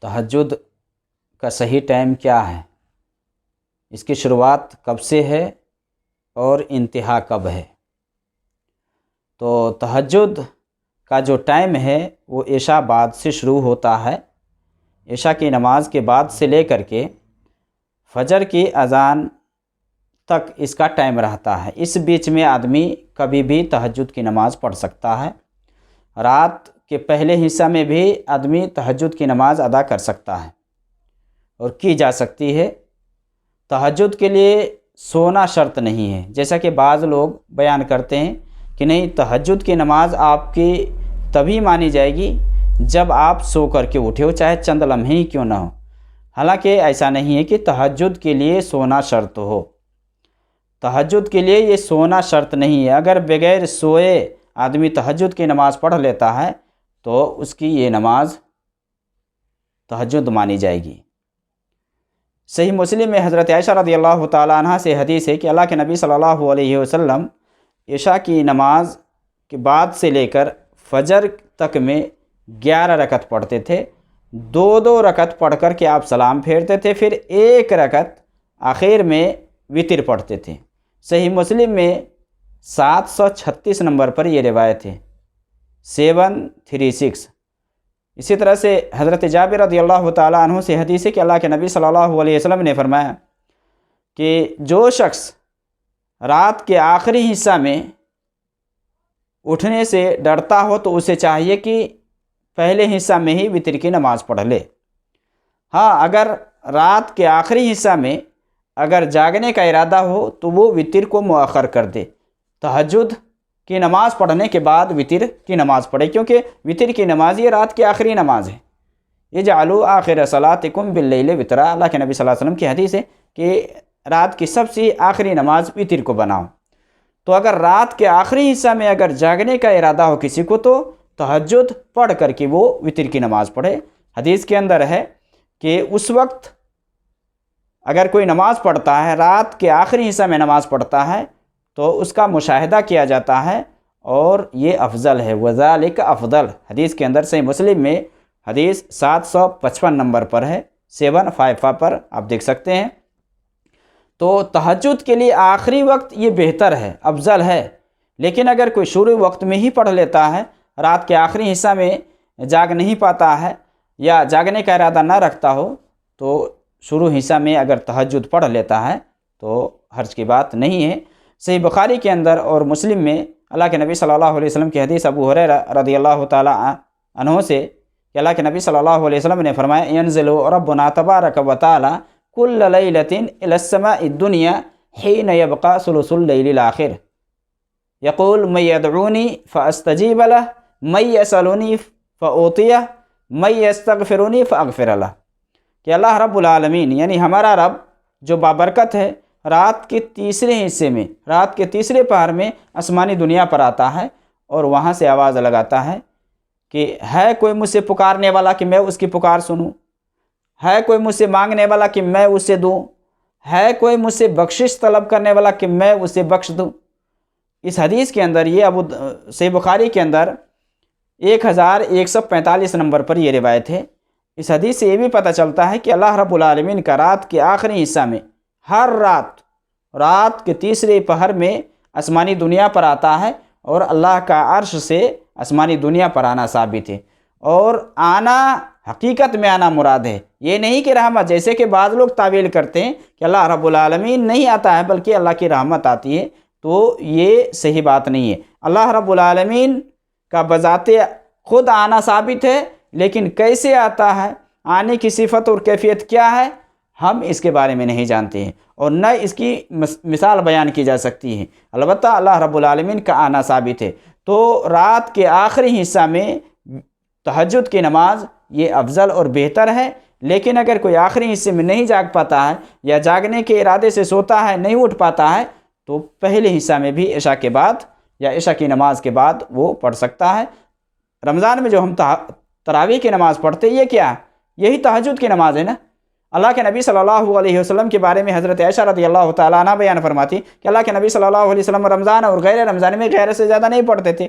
تہجد کا صحیح ٹائم کیا ہے، اس کی شروعات کب سے ہے اور انتہا کب ہے؟ تو تہجد کا جو ٹائم ہے وہ عشاء بعد سے شروع ہوتا ہے۔ عشاء کی نماز کے بعد سے لے کر کے فجر کی اذان تک اس کا ٹائم رہتا ہے۔ اس بیچ میں آدمی کبھی بھی تہجد کی نماز پڑھ سکتا ہے۔ رات کے پہلے حصہ میں بھی آدمی تہجد کی نماز ادا کر سکتا ہے اور کی جا سکتی ہے۔ تہجد کے لیے سونا شرط نہیں ہے، جیسا کہ بعض لوگ بیان کرتے ہیں کہ نہیں، تہجد کی نماز آپ کی تبھی مانی جائے گی جب آپ سو کر کے اٹھے ہو، چاہے چند لمحے ہی کیوں نہ ہو۔ حالانکہ ایسا نہیں ہے کہ تہجد کے لیے سونا شرط ہو۔ تہجد کے لیے یہ سونا شرط نہیں ہے۔ اگر بغیر سوئے آدمی تہجد کی نماز پڑھ لیتا ہے تو اس کی یہ نماز تہجد مانی جائے گی۔ صحیح مسلم میں حضرت عائشہ رضی اللہ تعالیٰ عنہ سے حدیث ہے کہ اللہ کے نبی صلی اللہ علیہ وسلم عشاء کی نماز کے بعد سے لے کر فجر تک میں 11 رکعت پڑھتے تھے۔ 2 رکعت پڑھ کر کے آپ سلام پھیرتے تھے، پھر 1 رکعت آخر میں وتر پڑھتے تھے۔ صحیح مسلم میں 736 نمبر پر یہ روایت ہے، 736۔ اسی طرح سے حضرت جابر رضی اللہ تعالیٰ عنہ سے حدیث ہے کہ اللہ کے نبی صلی اللہ علیہ وسلم نے فرمایا کہ جو شخص رات کے آخری حصہ میں اٹھنے سے ڈرتا ہو تو اسے چاہیے کہ پہلے حصہ میں ہی وتر کی نماز پڑھ لے۔ ہاں، اگر رات کے آخری حصہ میں اگر جاگنے کا ارادہ ہو تو وہ وتر کو مؤخر کر دے، تہجد کی نماز پڑھنے کے بعد وتر کی نماز پڑھے، کیونکہ وتر کی نماز یہ رات کی آخری نماز ہے۔ اجعلوا آخر صلاتکم باللیل وترا، اللہ کے نبی صلی اللہ علیہ وسلم کی حدیث ہے کہ رات کی سب سے آخری نماز وتر کو بناؤ۔ تو اگر رات کے آخری حصہ میں اگر جاگنے کا ارادہ ہو کسی کو تو تہجد پڑھ کر کے وہ وتر کی نماز پڑھے۔ حدیث کے اندر ہے کہ اس وقت اگر کوئی نماز پڑھتا ہے، رات کے آخری حصہ میں نماز پڑھتا ہے، تو اس کا مشاہدہ کیا جاتا ہے اور یہ افضل ہے، وذالک افضل۔ حدیث کے اندر صحیح مسلم میں حدیث 755 نمبر پر ہے، 755 پر آپ دیکھ سکتے ہیں۔ تو تہجد کے لیے آخری وقت یہ بہتر ہے، افضل ہے۔ لیکن اگر کوئی شروع وقت میں ہی پڑھ لیتا ہے، رات کے آخری حصہ میں جاگ نہیں پاتا ہے یا جاگنے کا ارادہ نہ رکھتا ہو، تو شروع حصہ میں اگر تہجد پڑھ لیتا ہے تو حرج کی بات نہیں ہے۔ صحیح بخاری کے اندر اور مسلم میں اللہ کے نبی صلی اللہ علیہ وسلم کی حدیث ابو ہریرہ رضی اللہ تعالی عنہ سے کہ اللہ کے نبی صلی اللہ علیہ وسلم نے فرمایا، ينزل ربنا تبارک و تعالی کل لیلۃ الی السماء الدنیا حین یبقى ثلث اللیل الاخر یقول من یدعونی فاستجیب له من یسألنی فاعطیہ من یستغفرنی فاغفر له، کہ اللہ رب العالمین یعنی ہمارا رب جو بابرکت ہے، رات کے تیسرے حصے میں، رات کے تیسرے پہر میں آسمانی دنیا پر آتا ہے اور وہاں سے آواز لگاتا ہے کہ ہے کوئی مجھ سے پکارنے والا کہ میں اس کی پکار سنوں، ہے کوئی مجھ سے مانگنے والا کہ میں اسے دوں، ہے کوئی مجھ سے بخشش طلب کرنے والا کہ میں اسے بخش دوں۔ اس حدیث کے اندر یہ صحیح بخاری کے اندر 1145 نمبر پر یہ روایت ہے۔ اس حدیث سے یہ بھی پتہ چلتا ہے کہ اللہ رب العالمین کا رات کے آخری حصہ میں ہر رات کے تیسرے پہر میں آسمانی دنیا پر آتا ہے اور اللہ کا عرش سے آسمانی دنیا پر آنا ثابت ہے، اور آنا حقیقت میں آنا مراد ہے، یہ نہیں کہ رحمت، جیسے کہ بعض لوگ تعویل کرتے ہیں کہ اللہ رب العالمین نہیں آتا ہے بلکہ اللہ کی رحمت آتی ہے، تو یہ صحیح بات نہیں ہے۔ اللہ رب العالمین کا بذات خود آنا ثابت ہے، لیکن کیسے آتا ہے، آنے کی صفت اور کیفیت کیا ہے، ہم اس کے بارے میں نہیں جانتے ہیں اور نہ اس کی مثال بیان کی جا سکتی ہے۔ البتہ اللہ رب العالمین کا آنا ثابت ہے۔ تو رات کے آخری حصہ میں تہجد کی نماز یہ افضل اور بہتر ہے، لیکن اگر کوئی آخری حصے میں نہیں جاگ پاتا ہے یا جاگنے کے ارادے سے سوتا ہے، نہیں اٹھ پاتا ہے، تو پہلے حصہ میں بھی عشاء کے بعد یا عشاء کی نماز کے بعد وہ پڑھ سکتا ہے۔ رمضان میں جو ہم تراویح کی نماز پڑھتے ہیں، یہ کیا ہے؟ یہی تہجد کی نماز ہے نا۔ اللہ کے نبی صلی اللہ علیہ وسلم کے بارے میں حضرت عائشہ رضی اللہ تعالیٰ عنہ بیان فرماتی کہ اللہ کے نبی صلی اللہ علیہ وسلم رمضان اور غیر رمضان میں غیر سے زیادہ نہیں پڑھتے تھے،